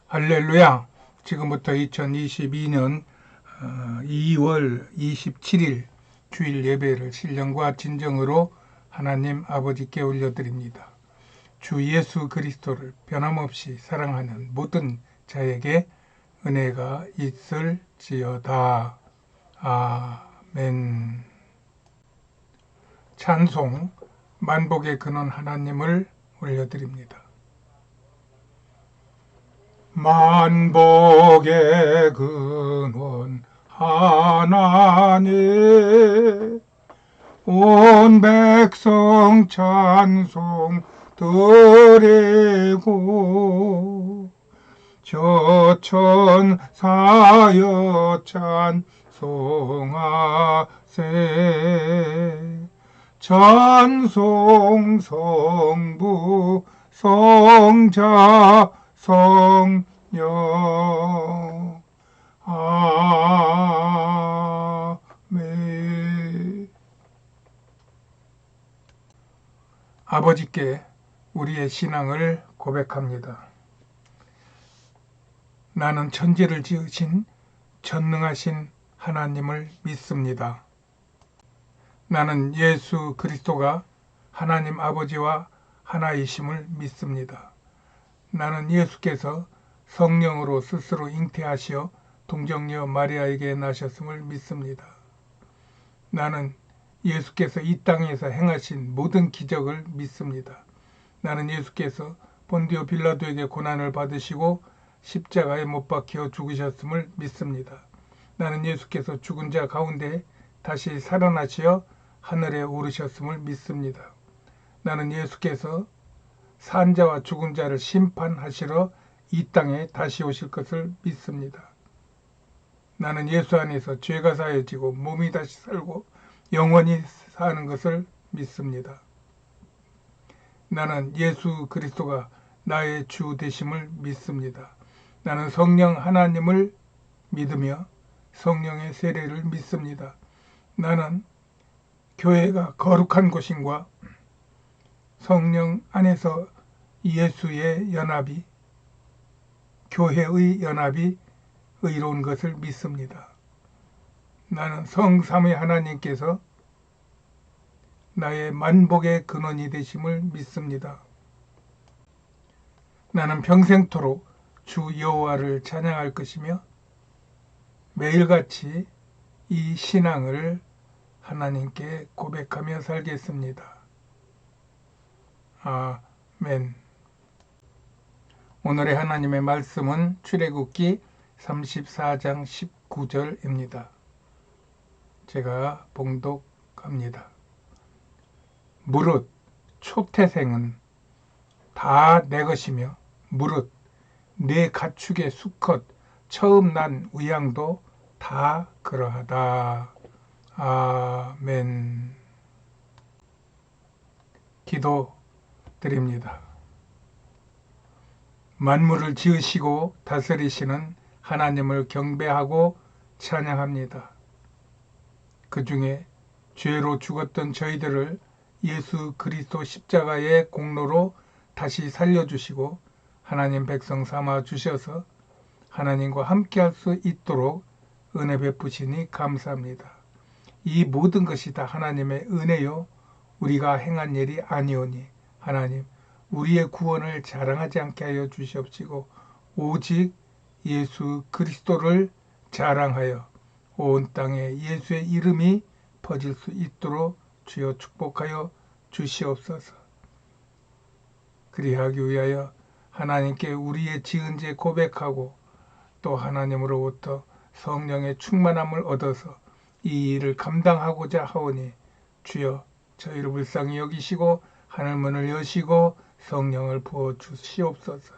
할렐루야. 지금부터 2022년 2월 27일 주일 예배를 신령과 진정으로 하나님 아버지께 올려드립니다. 주 예수 그리스도를 변함없이 사랑하는 모든 자에게 은혜가 있을지어다. 아멘. 찬송 만복의 근원 하나님을 올려드립니다. 만복의 근원 하나님, 온 백성 찬송 드리고 저천사여 찬송하세. 찬송 성부 성자 성령 아멘. 아버지께 우리의 신앙을 고백합니다. 나는 천지를 지으신 전능하신 하나님을 믿습니다. 나는 예수 그리스도가 하나님 아버지와 하나이심을 믿습니다. 나는 예수께서 성령으로 스스로 잉태하시어 동정녀 마리아에게 나셨음을 믿습니다. 나는 예수께서 이 땅에서 행하신 모든 기적을 믿습니다. 나는 예수께서 본디오 빌라도에게 고난을 받으시고 십자가에 못 박혀 죽으셨음을 믿습니다. 나는 예수께서 죽은 자 가운데 다시 살아나시어 하늘에 오르셨음을 믿습니다. 나는 예수께서 산 자와 죽은 자를 심판하시러 이 땅에 다시 오실 것을 믿습니다. 나는 예수 안에서 죄가 사해지고 몸이 다시 살고 영원히 사는 것을 믿습니다. 나는 예수 그리스도가 나의 주 되심을 믿습니다. 나는 성령 하나님을 믿으며 성령의 세례를 믿습니다. 나는 교회가 거룩한 곳인과 성령 안에서 예수의 연합이, 교회의 연합이 의로운 것을 믿습니다. 나는 성삼위 하나님께서 나의 만복의 근원이 되심을 믿습니다. 나는 평생토록 주 여호와를 찬양할 것이며 매일같이 이 신앙을 하나님께 고백하며 살겠습니다. 아멘. 오늘의 하나님의 말씀은 출애굽기 34장 19절입니다. 제가 봉독합니다. 무릇 초태생은 다 내 것이며 무릇 내 가축의 수컷 처음 난 우양도 다 그러하다. 아멘. 기도드립니다. 만물을 지으시고 다스리시는 하나님을 경배하고 찬양합니다. 그 중에 죄로 죽었던 저희들을 예수 그리스도 십자가의 공로로 다시 살려주시고 하나님 백성 삼아 주셔서 하나님과 함께할 수 있도록 은혜 베푸시니 감사합니다. 이 모든 것이 다 하나님의 은혜요 우리가 행한 일이 아니오니 하나님 우리의 구원을 자랑하지 않게 하여 주시옵시고 오직 예수 그리스도를 자랑하여 온 땅에 예수의 이름이 퍼질 수 있도록 주여 축복하여 주시옵소서. 그리하기 위하여 하나님께 우리의 지은 죄 고백하고 또 하나님으로부터 성령의 충만함을 얻어서 이 일을 감당하고자 하오니 주여 저희를 불쌍히 여기시고 하늘문을 여시고 성령을 부어 주시옵소서.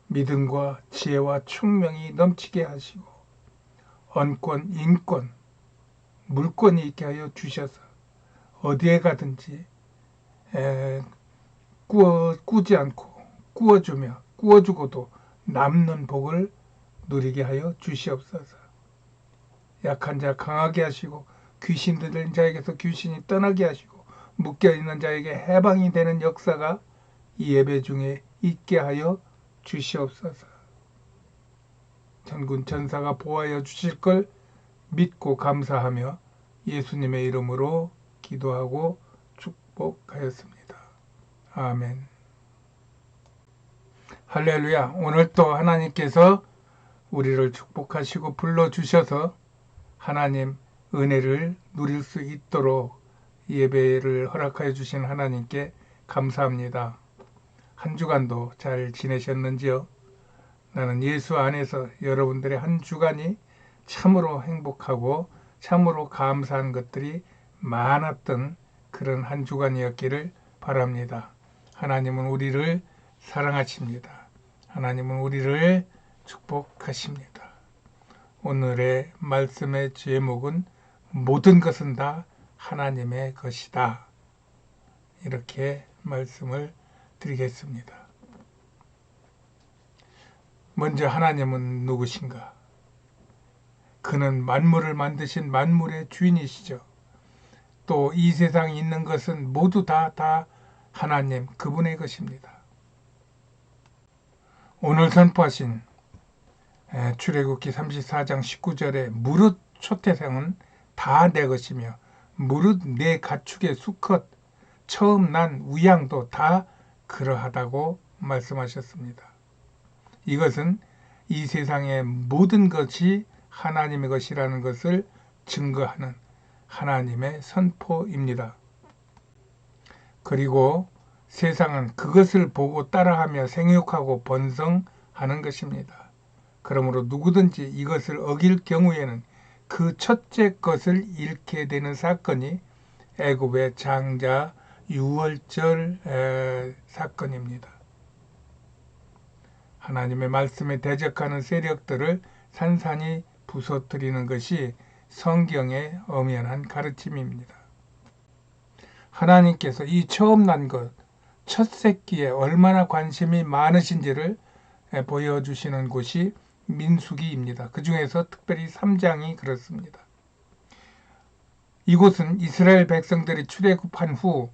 믿음과 지혜와 총명이 넘치게 하시고 언권, 인권, 물권이 있게 하여 주셔서 어디에 가든지 꾸지 않고 꾸어주며 꾸어주고도 남는 복을 누리게 하여 주시옵소서. 약한 자 강하게 하시고 귀신 들린 자에게서 귀신이 떠나게 하시고 묶여있는 자에게 해방이 되는 역사가 이 예배 중에 있게 하여 주시옵소서. 천군 천사가 보호하여 주실 걸 믿고 감사하며 예수님의 이름으로 기도하고 축복하였습니다. 아멘. 할렐루야. 오늘 또 하나님께서 우리를 축복하시고 불러주셔서 하나님 은혜를 누릴 수 있도록 예배를 허락하여 주신 하나님께 감사합니다. 한 주간도 잘 지내셨는지요? 나는 예수 안에서 여러분들의 한 주간이 참으로 행복하고 참으로 감사한 것들이 많았던 그런 한 주간이었기를 바랍니다. 하나님은 우리를 사랑하십니다. 하나님은 우리를 축복하십니다. 오늘의 말씀의 제목은 모든 것은 다 하나님의 것이다. 이렇게 말씀을 드리겠습니다. 먼저 하나님은 누구신가? 그는 만물을 만드신 만물의 주인이시죠. 또 이 세상에 있는 것은 모두 다 하나님 그분의 것입니다. 오늘 선포하신 출애굽기 34장 19절에 무릇 초태생은 다 내 것이며 무릇 내 가축의 수컷 처음 난 우양도 다 그러하다고 말씀하셨습니다. 이것은 이 세상의 모든 것이 하나님의 것이라는 것을 증거하는 하나님의 선포입니다. 그리고 세상은 그것을 보고 따라하며 생육하고 번성하는 것입니다. 그러므로 누구든지 이것을 어길 경우에는 그 첫째 것을 잃게 되는 사건이 애굽의 장자 유월절 사건입니다. 하나님의 말씀에 대적하는 세력들을 산산이 부서뜨리는 것이 성경의 엄연한 가르침입니다. 하나님께서 이 처음 난 것, 첫 새끼에 얼마나 관심이 많으신지를 보여주시는 곳이 민수기입니다. 그 중에서 특별히 3장이 그렇습니다. 이곳은 이스라엘 백성들이 출애굽한 후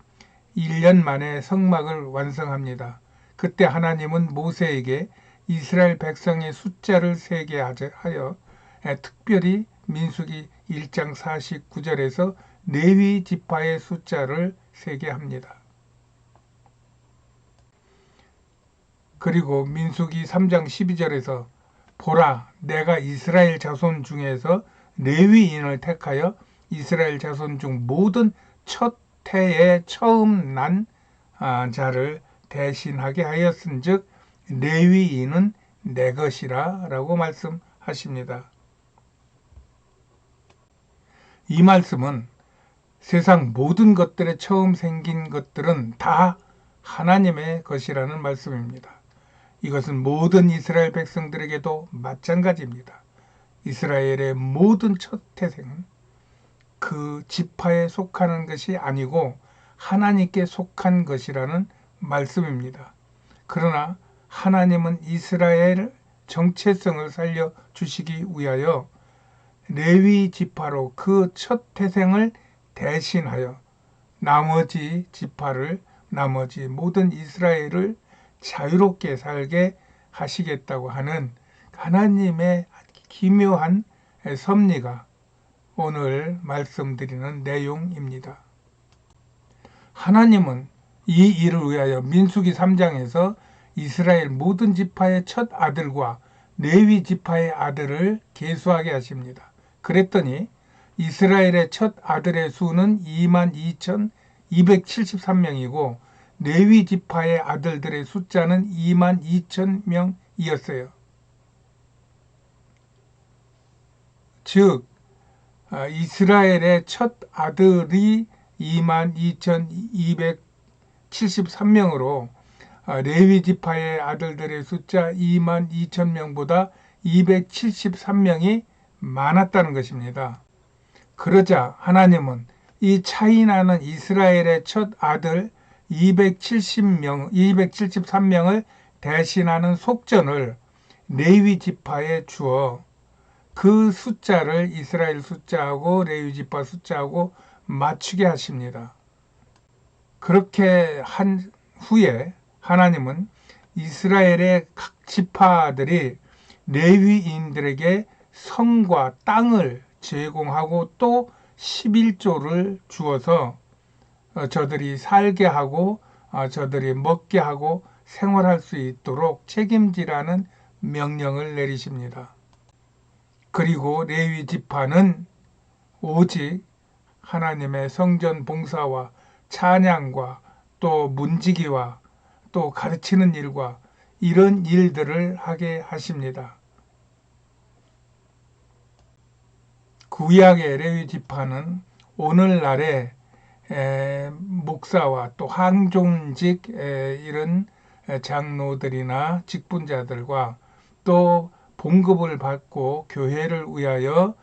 1년 만에 성막을 완성합니다. 그때 하나님은 모세에게 이스라엘 백성의 숫자를 세게 하여 특별히 민수기 1장 49절에서 레위 지파의 숫자를 세게 합니다. 그리고 민수기 3장 12절에서 보라, 내가 이스라엘 자손 중에서 레위인을 택하여 이스라엘 자손 중 모든 첫 해에 처음 난 자를 대신하게 하였은즉 레위인은 내 것이라 라고 말씀하십니다. 이 말씀은 세상 모든 것들에 처음 생긴 것들은 다 하나님의 것이라는 말씀입니다. 이것은 모든 이스라엘 백성들에게도 마찬가지입니다. 이스라엘의 모든 첫 태생은 그 지파에 속하는 것이 아니고 하나님께 속한 것이라는 말씀입니다. 그러나 하나님은 이스라엘 정체성을 살려주시기 위하여 레위 지파로 그 첫 태생을 대신하여 나머지 지파를, 나머지 모든 이스라엘을 자유롭게 살게 하시겠다고 하는 하나님의 기묘한 섭리가 오늘 말씀드리는 내용입니다. 하나님은 이 일을 위하여 민수기 3장에서 이스라엘 모든 지파의 첫 아들과 레위 지파의 아들을 계수하게 하십니다. 그랬더니 이스라엘의 첫 아들의 수는 22,273명이고 레위 지파의 아들들의 숫자는 22,000명이었어요. 즉 이스라엘의 첫 아들이 22,273명으로 레위 지파의 아들들의 숫자 22,000명보다 273명이 많았다는 것입니다. 그러자 하나님은 이 차이 나는 이스라엘의 첫 아들 273명을 대신하는 속전을 레위 지파에 주어 그 숫자를 이스라엘 숫자하고 레위 지파 숫자하고 맞추게 하십니다. 그렇게 한 후에 하나님은 이스라엘의 각 지파들이 레위인들에게 성과 땅을 제공하고 또 11조를 주어서 저들이 살게 하고 저들이 먹게 하고 생활할 수 있도록 책임지라는 명령을 내리십니다. 그리고 레위 지파는 오직 하나님의 성전 봉사와 찬양과 또 문지기와 또 가르치는 일과 이런 일들을 하게 하십니다. 구약의 레위 지파는 오늘날의 목사와 또 항종직 이런 장로들이나 직분자들과 또 봉급을 받고 교회를 위하여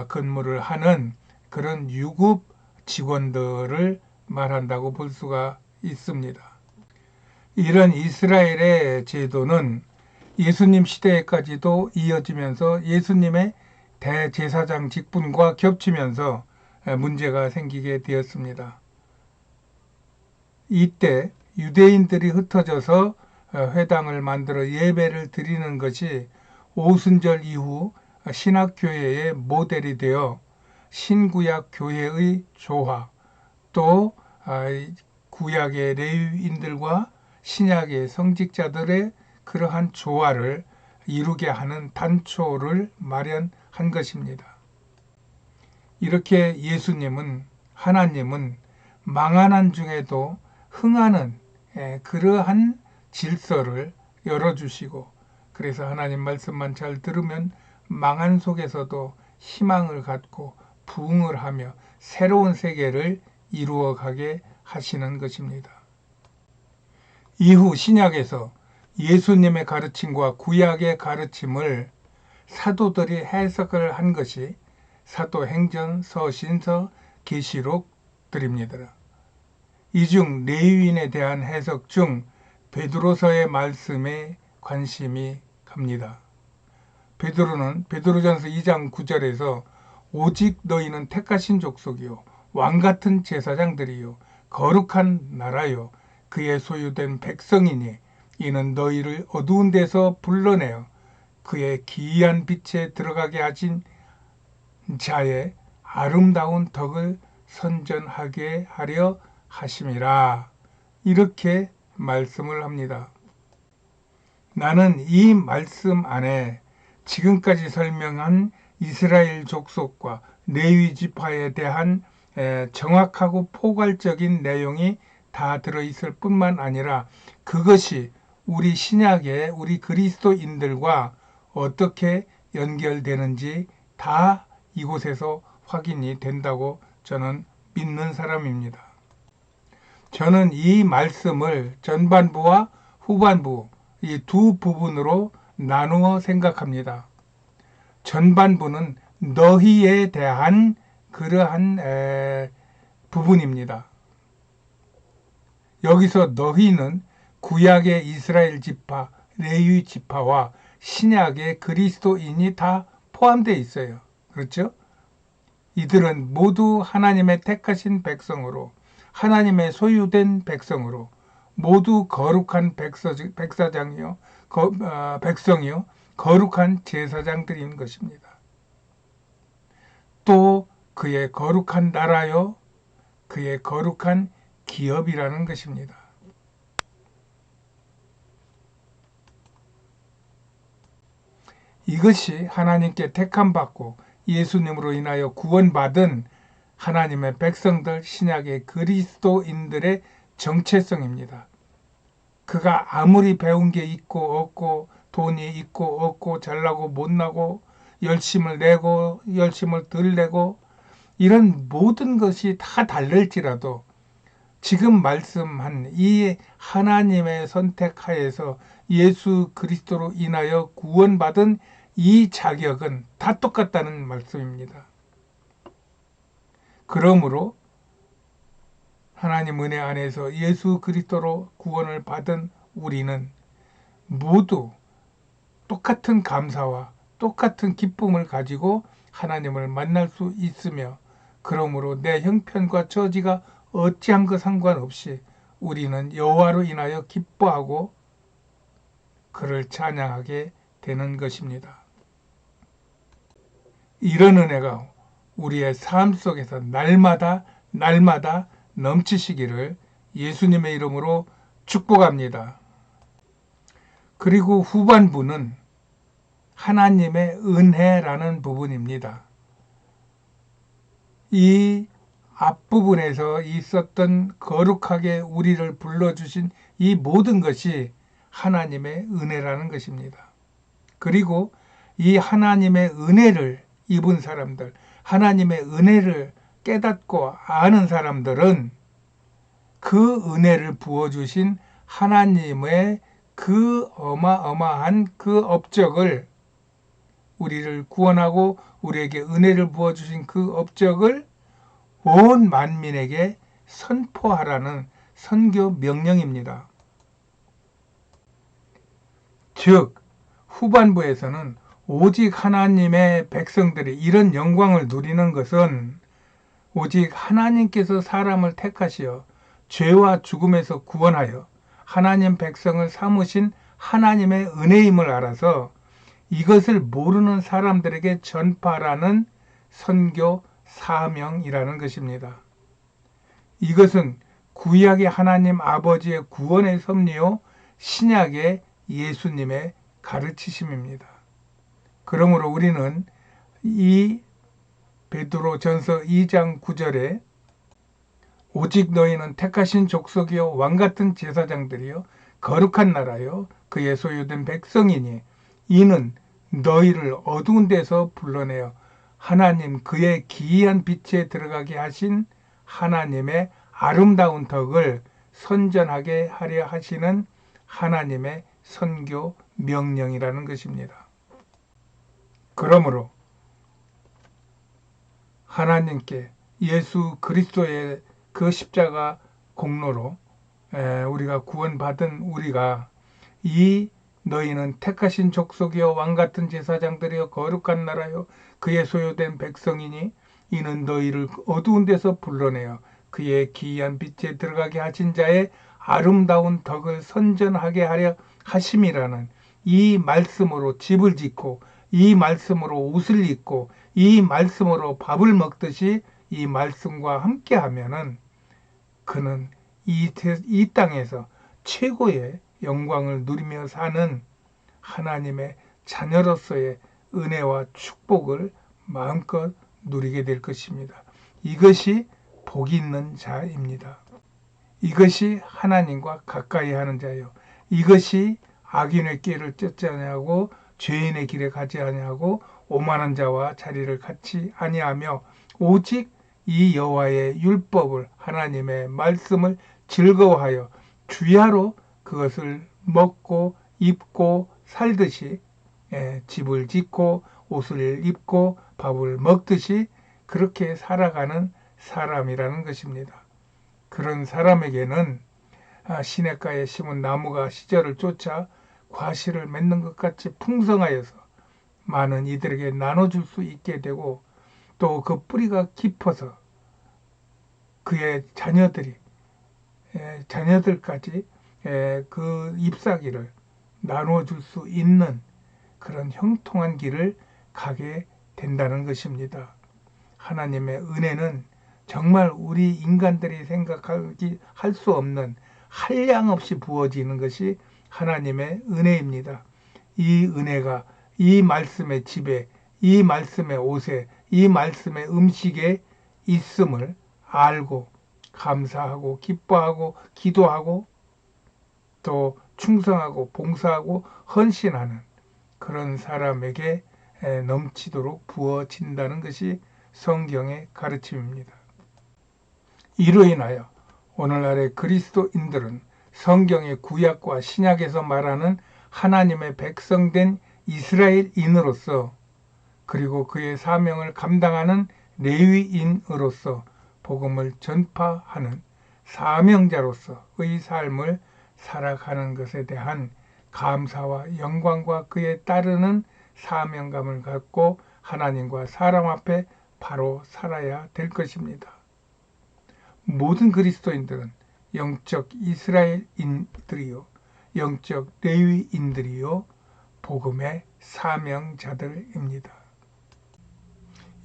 근무를 하는 그런 유급 직원들을 말한다고 볼 수가 있습니다. 이런 이스라엘의 제도는 예수님 시대에까지도 이어지면서 예수님의 대제사장 직분과 겹치면서 문제가 생기게 되었습니다. 이때 유대인들이 흩어져서 회당을 만들어 예배를 드리는 것이 오순절 이후 신학교회의 모델이 되어 신구약 교회의 조화, 또 구약의 레위인들과 신약의 성직자들의 그러한 조화를 이루게 하는 단초를 마련한 것입니다. 이렇게 예수님은, 하나님은 망하는 중에도 흥하는 그러한 질서를 열어주시고, 그래서 하나님 말씀만 잘 들으면 망한 속에서도 희망을 갖고 부흥을 하며 새로운 세계를 이루어가게 하시는 것입니다. 이후 신약에서 예수님의 가르침과 구약의 가르침을 사도들이 해석을 한 것이 사도행전, 서신서, 계시록들입니다. 이 중 레위인에 대한 해석 중 베드로서의 말씀에 관심이 갑니다. 베드로는 베드로전서 2장 9절에서 오직 너희는 택하신 족속이요 왕같은 제사장들이요 거룩한 나라요 그의 소유된 백성이니 이는 너희를 어두운 데서 불러내어 그의 기이한 빛에 들어가게 하신 자의 아름다운 덕을 선전하게 하려 하심이라. 이렇게 말씀을 합니다. 나는 이 말씀 안에 지금까지 설명한 이스라엘 족속과 레위 지파에 대한 정확하고 포괄적인 내용이 다 들어있을 뿐만 아니라 그것이 우리 신약의 우리 그리스도인들과 어떻게 연결되는지 다 이곳에서 확인이 된다고 저는 믿는 사람입니다. 저는 이 말씀을 전반부와 후반부 이 두 부분으로 나누어 생각합니다. 전반부는 너희에 대한 그러한 부분입니다. 여기서 너희는 구약의 이스라엘 지파, 레위 지파와 신약의 그리스도인이 다 포함되어 있어요. 그렇죠? 이들은 모두 하나님의 택하신 백성으로, 하나님의 소유된 백성으로, 모두 거룩한 백성이요 거룩한 제사장들인 것입니다. 또 그의 거룩한 나라요 그의 거룩한 기업이라는 것입니다. 이것이 하나님께 택함받고 예수님으로 인하여 구원받은 하나님의 백성들, 신약의 그리스도인들의 정체성입니다. 그가 아무리 배운 게 있고 없고 돈이 있고 없고 잘나고 못나고 열심을 내고 열심을 덜 내고 이런 모든 것이 다 다를지라도 지금 말씀한 이 하나님의 선택하에서 예수 그리스도로 인하여 구원받은 이 자격은 다 똑같다는 말씀입니다. 그러므로 하나님 은혜 안에서 예수 그리스도로 구원을 받은 우리는 모두 똑같은 감사와 똑같은 기쁨을 가지고 하나님을 만날 수 있으며 그러므로 내 형편과 처지가 어찌한 것 상관없이 우리는 여호와로 인하여 기뻐하고 그를 찬양하게 되는 것입니다. 이런 은혜가 우리의 삶 속에서 날마다 넘치시기를 예수님의 이름으로 축복합니다. 그리고 후반부는 하나님의 은혜라는 부분입니다. 이 앞부분에서 있었던 거룩하게 우리를 불러주신 이 모든 것이 하나님의 은혜라는 것입니다. 그리고 이 하나님의 은혜를 입은 사람들, 하나님의 은혜를 깨닫고 아는 사람들은 그 은혜를 부어주신 하나님의 그 어마어마한 그 업적을, 우리를 구원하고 우리에게 은혜를 부어주신 그 업적을 온 만민에게 선포하라는 선교 명령입니다. 즉 후반부에서는 오직 하나님의 백성들이 이런 영광을 누리는 것은 오직 하나님께서 사람을 택하시어 죄와 죽음에서 구원하여 하나님 백성을 삼으신 하나님의 은혜임을 알아서 이것을 모르는 사람들에게 전파라는 선교 사명이라는 것입니다. 이것은 구약의 하나님 아버지의 구원의 섭리요, 신약의 예수님의 가르치심입니다. 그러므로 우리는 이 베드로전서 2장 9절에 오직 너희는 택하신 족속이요 왕같은 제사장들이요 거룩한 나라요 그의 소유된 백성이니 이는 너희를 어두운 데서 불러내어 하나님 그의 기이한 빛에 들어가게 하신 하나님의 아름다운 덕을 선전하게 하려 하시는 하나님의 선교 명령이라는 것입니다. 그러므로 하나님께 예수 그리스도의 그 십자가 공로로 우리가 구원받은 우리가 이 너희는 택하신 족속이요 왕같은 제사장들이요 거룩한 나라요 그의 소유된 백성이니 이는 너희를 어두운 데서 불러내어 그의 기이한 빛에 들어가게 하신 자의 아름다운 덕을 선전하게 하려 하심이라는 이 말씀으로 집을 짓고 이 말씀으로 옷을 입고 이 말씀으로 밥을 먹듯이 이 말씀과 함께 하면은 그는 이 땅에서 최고의 영광을 누리며 사는 하나님의 자녀로서의 은혜와 축복을 마음껏 누리게 될 것입니다. 이것이 복이 있는 자입니다. 이것이 하나님과 가까이 하는 자요. 이것이 악인의 길을 쫓지 아니하고 죄인의 길에 가지 아니하고 오만한 자와 자리를 같이 아니하며 오직 이 여호와의 율법을 하나님의 말씀을 즐거워하여 주야로 그것을 먹고 입고 살듯이 집을 짓고 옷을 입고 밥을 먹듯이 그렇게 살아가는 사람이라는 것입니다. 그런 사람에게는 시냇가에 심은 나무가 시절을 쫓아 과실을 맺는 것 같이 풍성하여서 많은 이들에게 나눠줄 수 있게 되고 또 그 뿌리가 깊어서 그의 자녀들까지 그 잎사귀를 나눠줄 수 있는 그런 형통한 길을 가게 된다는 것입니다. 하나님의 은혜는 정말 우리 인간들이 할 수 없는 한량없이 부어지는 것이 하나님의 은혜입니다. 이 은혜가 이 말씀의 집에, 이 말씀의 옷에, 이 말씀의 음식에 있음을 알고 감사하고 기뻐하고 기도하고 또 충성하고 봉사하고 헌신하는 그런 사람에게 넘치도록 부어진다는 것이 성경의 가르침입니다. 이로 인하여 오늘날의 그리스도인들은 성경의 구약과 신약에서 말하는 하나님의 백성된 이스라엘인으로서 그리고 그의 사명을 감당하는 레위인으로서 복음을 전파하는 사명자로서의 삶을 살아가는 것에 대한 감사와 영광과 그에 따르는 사명감을 갖고 하나님과 사람 앞에 바로 살아야 될 것입니다. 모든 그리스도인들은 영적 이스라엘인들이요 영적 레위인들이요 복음의 사명자들입니다.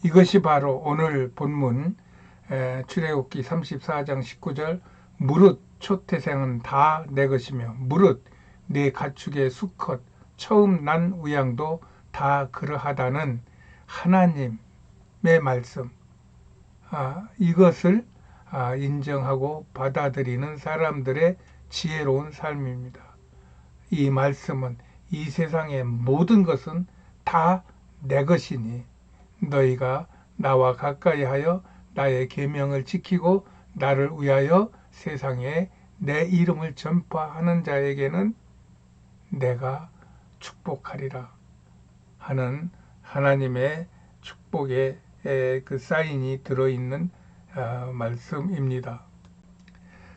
이것이 바로 오늘 본문 출애굽기 34장 19절 무릇 초태생은 다 내 것이며 무릇 내 가축의 수컷 처음 난 우양도 다 그러하다는 하나님의 말씀, 이것을 인정하고 받아들이는 사람들의 지혜로운 삶입니다. 이 말씀은 이 세상의 모든 것은 다 내 것이니 너희가 나와 가까이 하여 나의 계명을 지키고 나를 위하여 세상에 내 이름을 전파하는 자에게는 내가 축복하리라 하는 하나님의 축복의 그 사인이 들어있는 말씀입니다.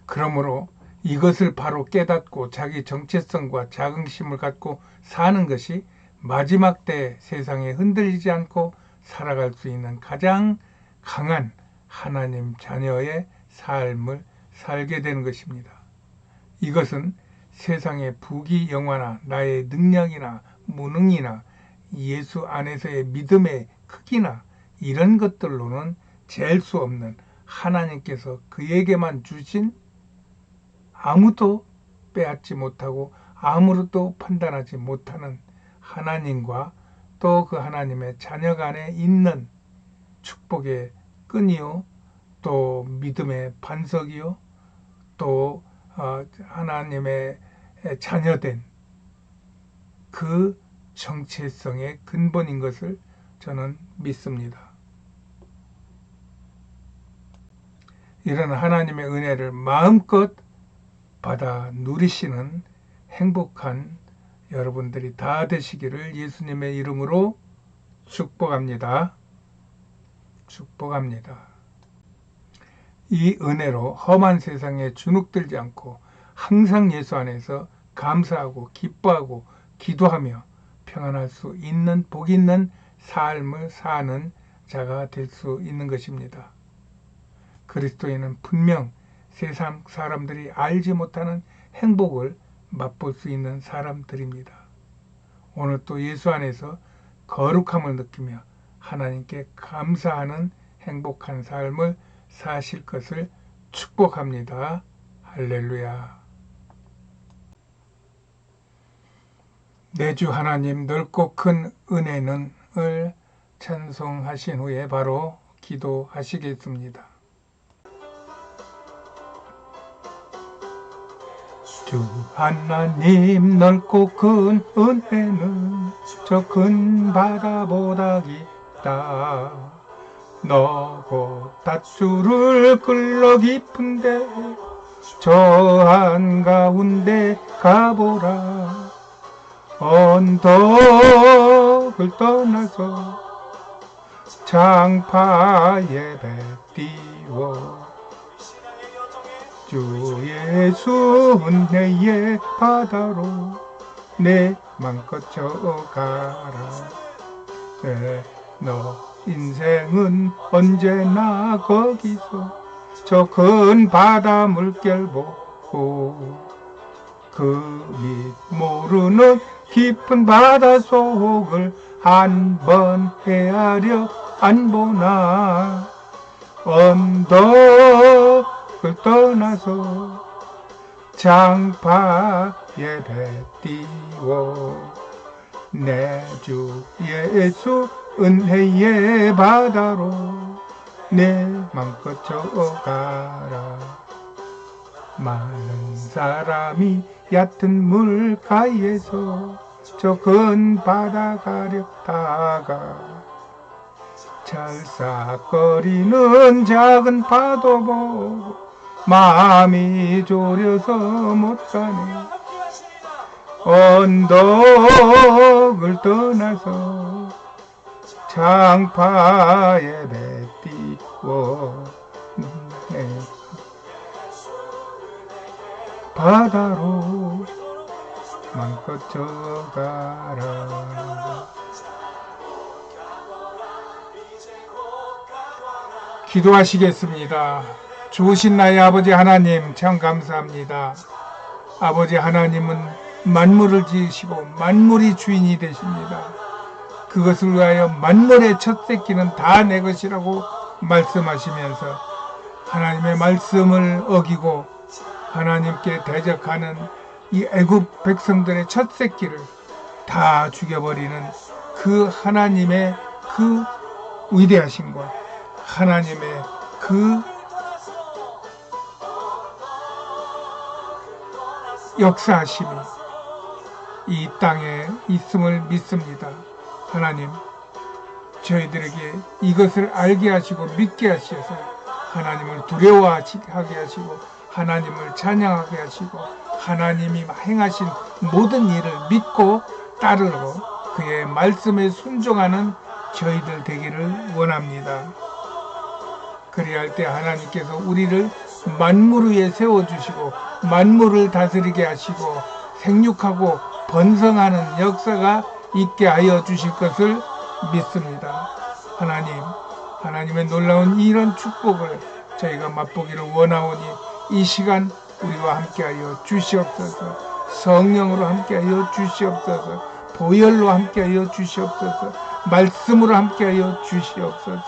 그러므로 이것을 바로 깨닫고 자기 정체성과 자긍심을 갖고 사는 것이 마지막 때 세상에 흔들리지 않고 살아갈 수 있는 가장 강한 하나님 자녀의 삶을 살게 되는 것입니다. 이것은 세상의 부귀영화나 나의 능력이나 무능이나 예수 안에서의 믿음의 크기나 이런 것들로는 잴 수 없는 하나님께서 그에게만 주신 아무도 빼앗지 못하고 아무것도 판단하지 못하는 하나님과 또 그 하나님의 자녀 간에 있는 축복의 끈이요 또 믿음의 반석이요 또 하나님의 자녀된 그 정체성의 근본인 것을 저는 믿습니다. 이런 하나님의 은혜를 마음껏 받아 누리시는 행복한 여러분들이 다 되시기를 예수님의 이름으로 축복합니다. 축복합니다. 이 은혜로 험한 세상에 주눅들지 않고 항상 예수 안에서 감사하고 기뻐하고 기도하며 평안할 수 있는 복 있는 삶을 사는 자가 될 수 있는 것입니다. 그리스도인은 분명 세상 사람들이 알지 못하는 행복을 맛볼 수 있는 사람들입니다. 오늘 또 예수 안에서 거룩함을 느끼며 하나님께 감사하는 행복한 삶을 사실 것을 축복합니다. 할렐루야. 내 주 하나님 넓고 큰 은혜는 을 찬송하신 후에 바로 기도하시겠습니다. 주 하나님 넓고 큰 은혜는 저 큰 바다보다 깊다. 너고 닷줄을 끌러 깊은데 저 한가운데 가보라. 언덕을 떠나서 장파 예배 띄워 주 예수 은혜의 바다로 내 맘껏 져가라. 너 인생은 언제나 거기서 저 큰 바다 물결 보고 그 밑 모르는 깊은 바다 속을 한 번 헤아려 안 보나. 언덕을 떠나서 장파 예배 띄워 내 주 예수 은혜의 바다로 내 맘껏 져가라. 많은 사람이 얕은 물가에서 저 큰 바다 가렸다가 찰싹거리는 작은 파도 보고 마음이 졸여서 못 가네. 언덕을 떠나서 장파 예배 띄워 바다로 맘껏 져가라. 기도하시겠습니다. 좋으신 나의 아버지 하나님 참 감사합니다. 아버지 하나님은 만물을 지으시고 만물이 주인이 되십니다. 그것을 위하여 만물의 첫 새끼는 다 내 것이라고 말씀하시면서 하나님의 말씀을 어기고 하나님께 대적하는 이 애굽 백성들의 첫 새끼를 다 죽여버리는 그 하나님의 그 위대하심과 하나님의 그 역사하심이 이 땅에 있음을 믿습니다. 하나님, 저희들에게 이것을 알게 하시고 믿게 하셔서 하나님을 두려워하게 하시고 하나님을 찬양하게 하시고 하나님이 행하신 모든 일을 믿고 따르고 그의 말씀에 순종하는 저희들 되기를 원합니다. 그래야 할 때 하나님께서 우리를 만물 위에 세워주시고 만물을 다스리게 하시고 생육하고 번성하는 역사가 있게 하여 주실 것을 믿습니다. 하나님의 놀라운 이런 축복을 저희가 맛보기를 원하오니 이 시간 우리와 함께하여 주시옵소서. 성령으로 함께하여 주시옵소서. 보혈로 함께하여 주시옵소서. 말씀으로 함께하여 주시옵소서.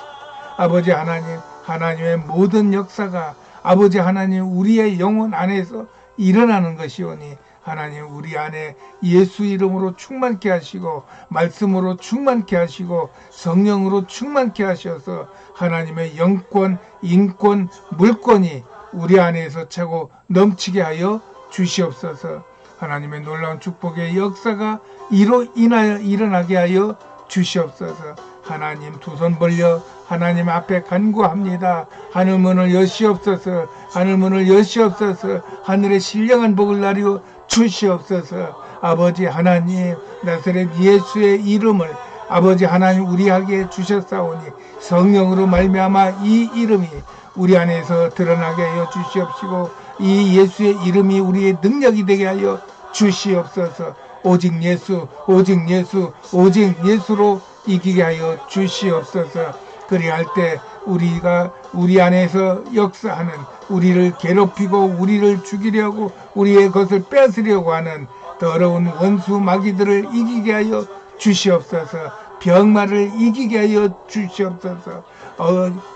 아버지 하나님, 하나님의 모든 역사가 아버지 하나님 우리의 영혼 안에서 일어나는 것이오니 하나님 우리 안에 예수 이름으로 충만케 하시고 말씀으로 충만케 하시고 성령으로 충만케 하셔서 하나님의 영권, 인권, 물권이 우리 안에서 차고 넘치게 하여 주시옵소서. 하나님의 놀라운 축복의 역사가 이로 인하여 일어나게 하여 주시옵소서. 하나님 두 손 벌려 하나님 앞에 간구합니다. 하늘문을 여시옵소서. 하늘문을 여시옵소서. 하늘의 신령한 복을 나려 주시옵소서. 아버지 하나님 나사렛 예수의 이름을 아버지 하나님 우리에게 주셨사오니 성령으로 말미암아 이 이름이 우리 안에서 드러나게 하여 주시옵시고 이 예수의 이름이 우리의 능력이 되게 하여 주시옵소서. 오직 예수, 오직 예수, 오직 예수로 이기게 하여 주시옵소서. 그리할 때 우리가 우리 안에서 역사하는 우리를 괴롭히고 우리를 죽이려고 우리의 것을 뺏으려고 하는 더러운 원수 마귀들을 이기게 하여 주시옵소서. 병마를 이기게 하여 주시옵소서.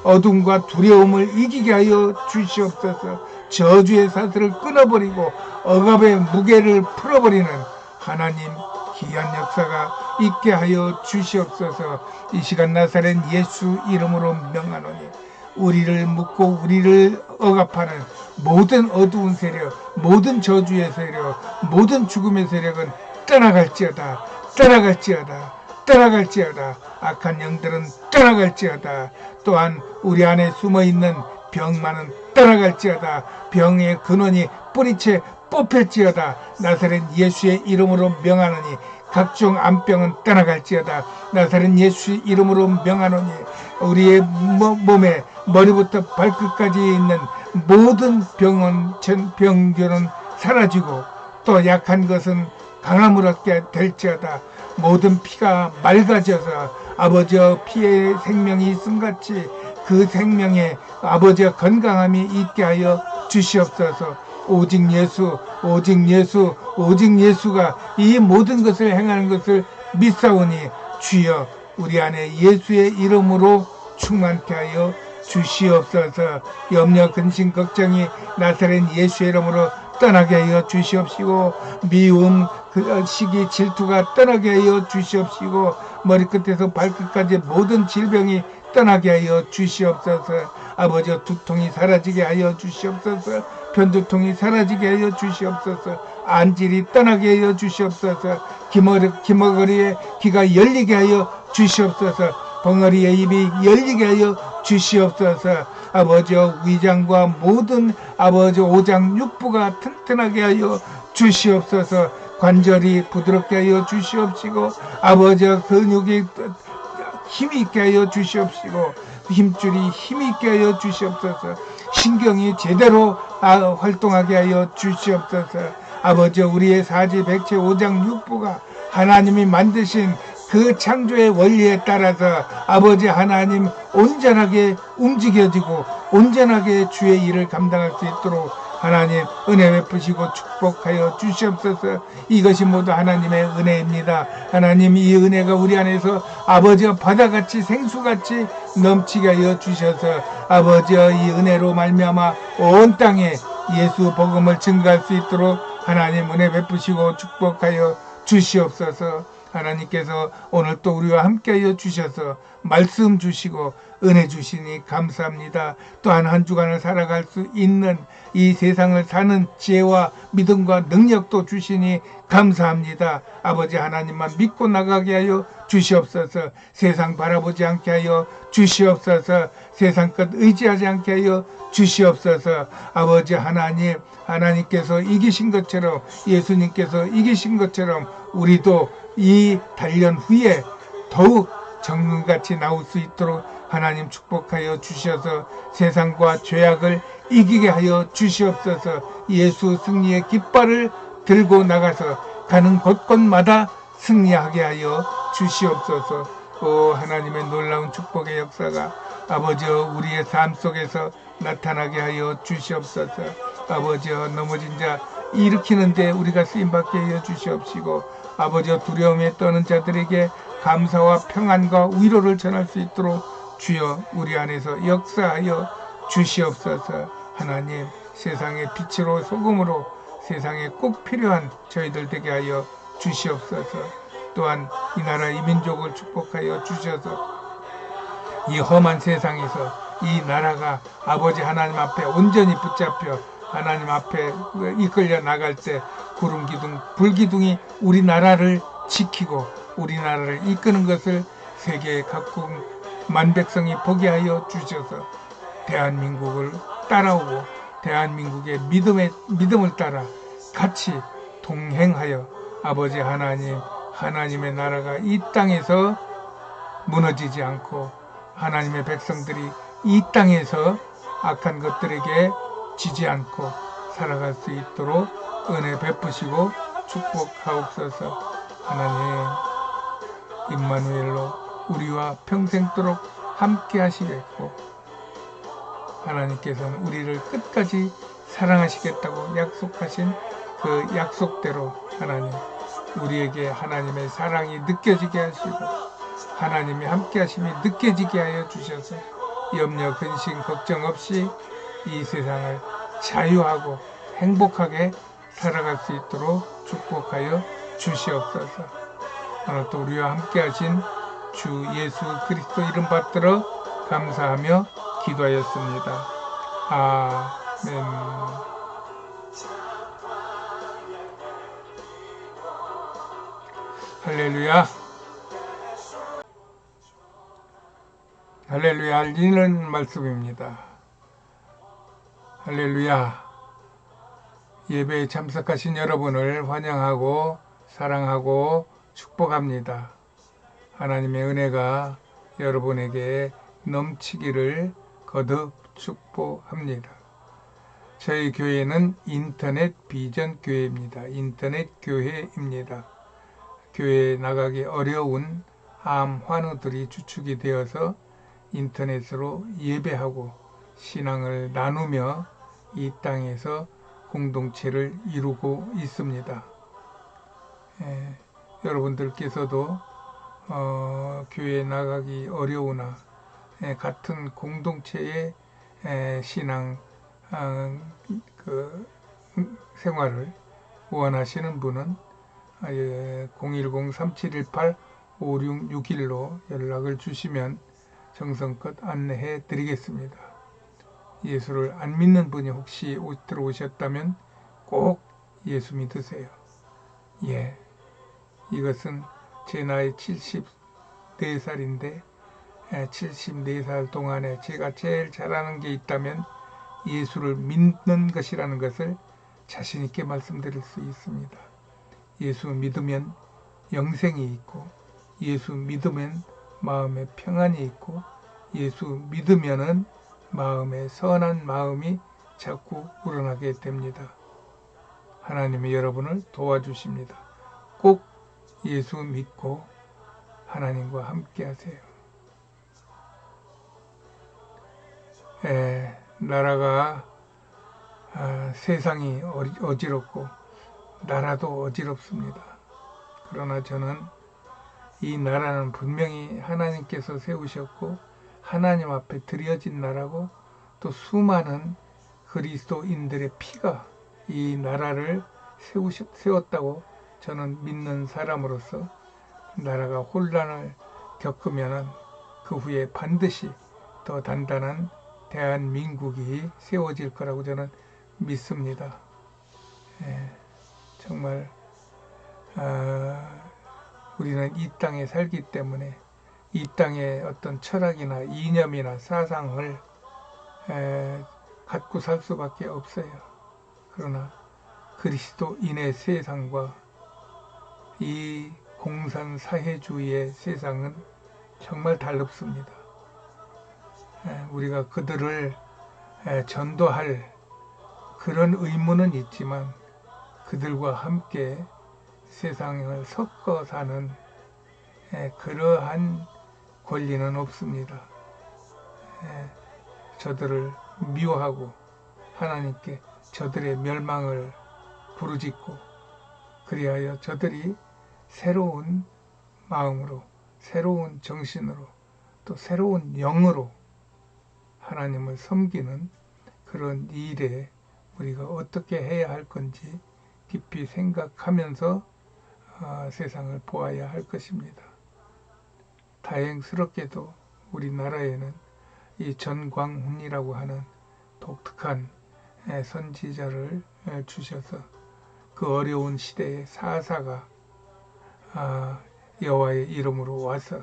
어둠과 두려움을 이기게 하여 주시옵소서. 저주의 사슬을 끊어버리고 억압의 무게를 풀어버리는 하나님 귀한 역사가 있게 하여 주시옵소서. 이 시간 나사렛 예수 이름으로 명하노니 우리를 묶고 우리를 억압하는 모든 어두운 세력, 모든 저주의 세력, 모든 죽음의 세력은 떠나갈지어다. 떠나갈지어다. 떠나갈지어다. 악한 영들은 떠나갈지어다. 또한 우리 안에 숨어있는 병만은 떠나갈지어다. 병의 근원이 뿌리채 뽑힐지어다. 나사렛 예수의 이름으로 명하노니 각종 암병은 떠나갈지어다. 나사렛 예수의 이름으로 명하노니 우리의 몸에 머리부터 발끝까지 있는 모든 병균은 사라지고 또 약한 것은 강함을 얻게 될지어다. 모든 피가 맑아져서 아버지의 피의 생명이 있음같이 그 생명에 아버지의 건강함이 있게 하여 주시옵소서. 오직 예수, 오직 예수, 오직 예수가 이 모든 것을 행하는 것을 믿사오니 주여 우리 안에 예수의 이름으로 충만케 하여 주시옵소서. 염려, 근심, 걱정이 나사렛 예수의 이름으로 떠나게 하여 주시옵시고 미움, 시기, 질투가 떠나게 하여 주시옵시고 머리끝에서 발끝까지 모든 질병이 떠나게 하여 주시옵소서. 아버지 두통이 사라지게 하여 주시옵소서. 편두통이 사라지게 하여 주시옵소서. 안질이 떠나게 하여 주시옵소서. 기머거리에 귀가 열리게 하여 주시옵소서. 벙어리의 입이 열리게 하여 주시옵소서. 아버지 위장과 모든 아버지 오장 육부가 튼튼하게 하여 주시옵소서. 관절이 부드럽게 하여 주시옵시고 아버지 근육이 힘이 있게 하여 주시옵시고 힘줄이 힘이 있게 하여 주시옵소서. 신경이 제대로 활동하게 하여 주시옵소서. 아버지 우리의 사지 백체 오장 육부가 하나님이 만드신 그 창조의 원리에 따라서 아버지 하나님 온전하게 움직여지고 온전하게 주의 일을 감당할 수 있도록 하나님 은혜 베푸시고 축복하여 주시옵소서. 이것이 모두 하나님의 은혜입니다. 하나님 이 은혜가 우리 안에서 아버지여 바다같이 생수같이 넘치게 하여 주셔서 아버지여 이 은혜로 말미암아 온 땅에 예수 복음을 증거할 수 있도록 하나님 은혜 베푸시고 축복하여 주시옵소서. 하나님께서 오늘 또 우리와 함께하여 주셔서 말씀 주시고 은혜 주시니 감사합니다. 또한 한 주간을 살아갈 수 있는 이 세상을 사는 지혜와 믿음과 능력도 주시니 감사합니다. 아버지 하나님만 믿고 나가게 하여 주시옵소서. 세상 바라보지 않게 하여 주시옵소서. 세상 것 의지하지 않게 하여 주시옵소서. 아버지 하나님, 하나님께서 이기신 것처럼 예수님께서 이기신 것처럼 우리도 이 단련 후에 더욱 정금같이 나올 수 있도록 하나님 축복하여 주셔서 세상과 죄악을 이기게 하여 주시옵소서. 예수 승리의 깃발을 들고 나가서 가는 곳곳마다 승리하게 하여 주시옵소서. 오 하나님의 놀라운 축복의 역사가 아버지여 우리의 삶 속에서 나타나게 하여 주시옵소서. 아버지여 넘어진 자 일으키는데 우리가 쓰임받게 하여 주시옵시고 아버지여 두려움에 떠는 자들에게 감사와 평안과 위로를 전할 수 있도록 주여 우리 안에서 역사하여 주시옵소서. 하나님 세상의 빛으로 소금으로 세상에 꼭 필요한 저희들 되게 하여 주시옵소서. 또한 이 나라 이 민족을 축복하여 주셔서 이 험한 세상에서 이 나라가 아버지 하나님 앞에 온전히 붙잡혀 하나님 앞에 이끌려 나갈 때 구름 기둥, 불 기둥이 우리나라를 지키고 우리나라를 이끄는 것을 세계의 각국 만백성이 보게 하여 주셔서 대한민국을 따라오고 대한민국의 믿음을 따라 같이 동행하여 아버지 하나님, 하나님의 나라가 이 땅에서 무너지지 않고 하나님의 백성들이 이 땅에서 악한 것들에게 지지 않고 살아갈 수 있도록 은혜 베푸시고 축복하옵소서. 하나님 임마누엘로 우리와 평생도록 함께 하시겠고 하나님께서는 우리를 끝까지 사랑하시겠다고 약속하신 그 약속대로 하나님 우리에게 하나님의 사랑이 느껴지게 하시고 하나님의 함께 하심이 느껴지게 하여 주셔서 염려 근심 걱정 없이 이 세상을 자유하고 행복하게 살아갈 수 있도록 축복하여 주시옵소서. 오늘도 우리와 함께 하신 주 예수 그리스도 이름 받들어 감사하며 기도하였습니다. 아멘. 할렐루야. 할렐루야 알리는 말씀입니다. 할렐루야. 예배에 참석하신 여러분을 환영하고 사랑하고 축복합니다. 하나님의 은혜가 여러분에게 넘치기를 거듭 축복합니다. 저희 교회는 인터넷 비전 교회입니다. 인터넷 교회입니다. 교회에 나가기 어려운 암 환우들이 주축이 되어서 인터넷으로 예배하고 신앙을 나누며 이 땅에서 공동체를 이루고 있습니다. 여러분들께서도 교회에 나가기 어려우나 같은 공동체의 신앙 생활을 원하시는 분은 010-3718-5661로 연락을 주시면 정성껏 안내해 드리겠습니다. 예수를 안 믿는 분이 혹시 들어오셨다면 꼭 예수 믿으세요. 예, 이것은 제 나이 74살인데 74살 동안에 제가 제일 잘하는 게 있다면 예수를 믿는 것이라는 것을 자신 있게 말씀드릴 수 있습니다. 예수 믿으면 영생이 있고 예수 믿으면 마음에 평안이 있고 예수 믿으면은 마음에 선한 마음이 자꾸 우러나게 됩니다. 하나님이 여러분을 도와주십니다. 꼭 예수 믿고 하나님과 함께 하세요. 나라가 세상이 어지럽고 나라도 어지럽습니다. 그러나 저는 이 나라는 분명히 하나님께서 세우셨고 하나님 앞에 드려진 나라고 또 수많은 그리스도인들의 피가 이 나라를 세웠다고 저는 믿는 사람으로서 나라가 혼란을 겪으면 그 후에 반드시 더 단단한 대한민국이 세워질 거라고 저는 믿습니다. 정말 우리는 이 땅에 살기 때문에 이 땅의 어떤 철학이나 이념이나 사상을 갖고 살 수밖에 없어요. 그러나 그리스도인의 세상과 이 공산사회주의의 세상은 정말 달릅습니다. 우리가 그들을 전도할 그런 의무는 있지만 그들과 함께 세상을 섞어 사는 그러한 권리는 없습니다. 저들을 미워하고 하나님께 저들의 멸망을 부르짖고 그리하여 저들이 새로운 마음으로 새로운 정신으로 또 새로운 영으로 하나님을 섬기는 그런 일에 우리가 어떻게 해야 할 건지 깊이 생각하면서 세상을 보아야 할 것입니다. 다행스럽게도 우리나라에는 이 전광훈이라고 하는 독특한 선지자를 주셔서 그 어려운 시대에 사사가 여호와의 이름으로 와서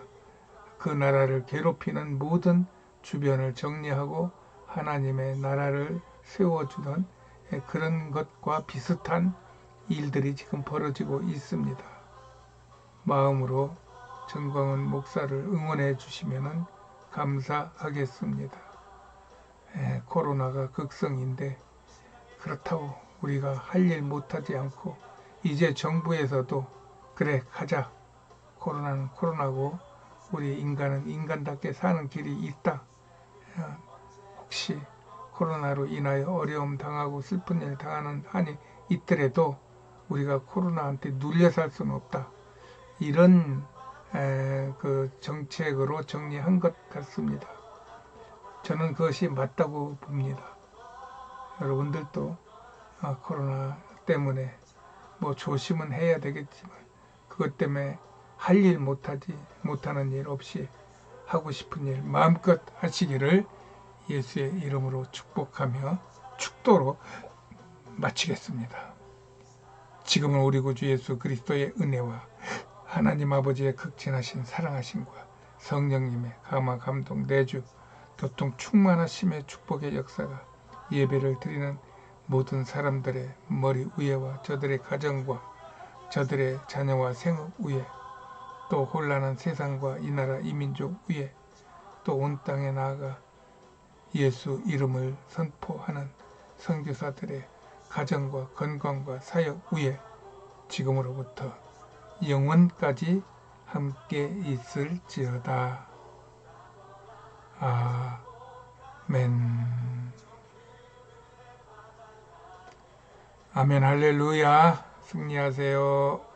그 나라를 괴롭히는 모든 주변을 정리하고 하나님의 나라를 세워주던 그런 것과 비슷한 일들이 지금 벌어지고 있습니다. 마음으로 전광훈 목사를 응원해 주시면 감사하겠습니다. 코로나가 극성인데 그렇다고 우리가 할 일 못하지 않고 이제 정부에서도 그래 가자, 코로나는 코로나고 우리 인간은 인간답게 사는 길이 있다. 혹시 코로나로 인하여 어려움 당하고 슬픈 일 당하는 한이 있더라도 우리가 코로나한테 눌려 살 수는 없다. 이런 그 정책으로 정리한 것 같습니다. 저는 그것이 맞다고 봅니다. 여러분들도 코로나 때문에 뭐 조심은 해야 되겠지만 그것 때문에 할 일 못하는 일 없이 하고 싶은 일 마음껏 하시기를 예수의 이름으로 축복하며 축도로 마치겠습니다. 지금은 우리 구주 예수 그리스도의 은혜와 하나님 아버지의 극진하신 사랑하심과 성령님의 감화 감동 내주 교통 충만하심의 축복의 역사가 예배를 드리는 모든 사람들의 머리 위에와 저들의 가정과 저들의 자녀와 생업 위에 또 혼란한 세상과 이 나라 이 민족 위에 또 온 땅에 나아가 예수 이름을 선포하는 선교사들의 가정과 건강과 사역 위에 지금으로부터 영원까지 함께 있을지어다. 아멘. 아멘 할렐루야. 승리하세요.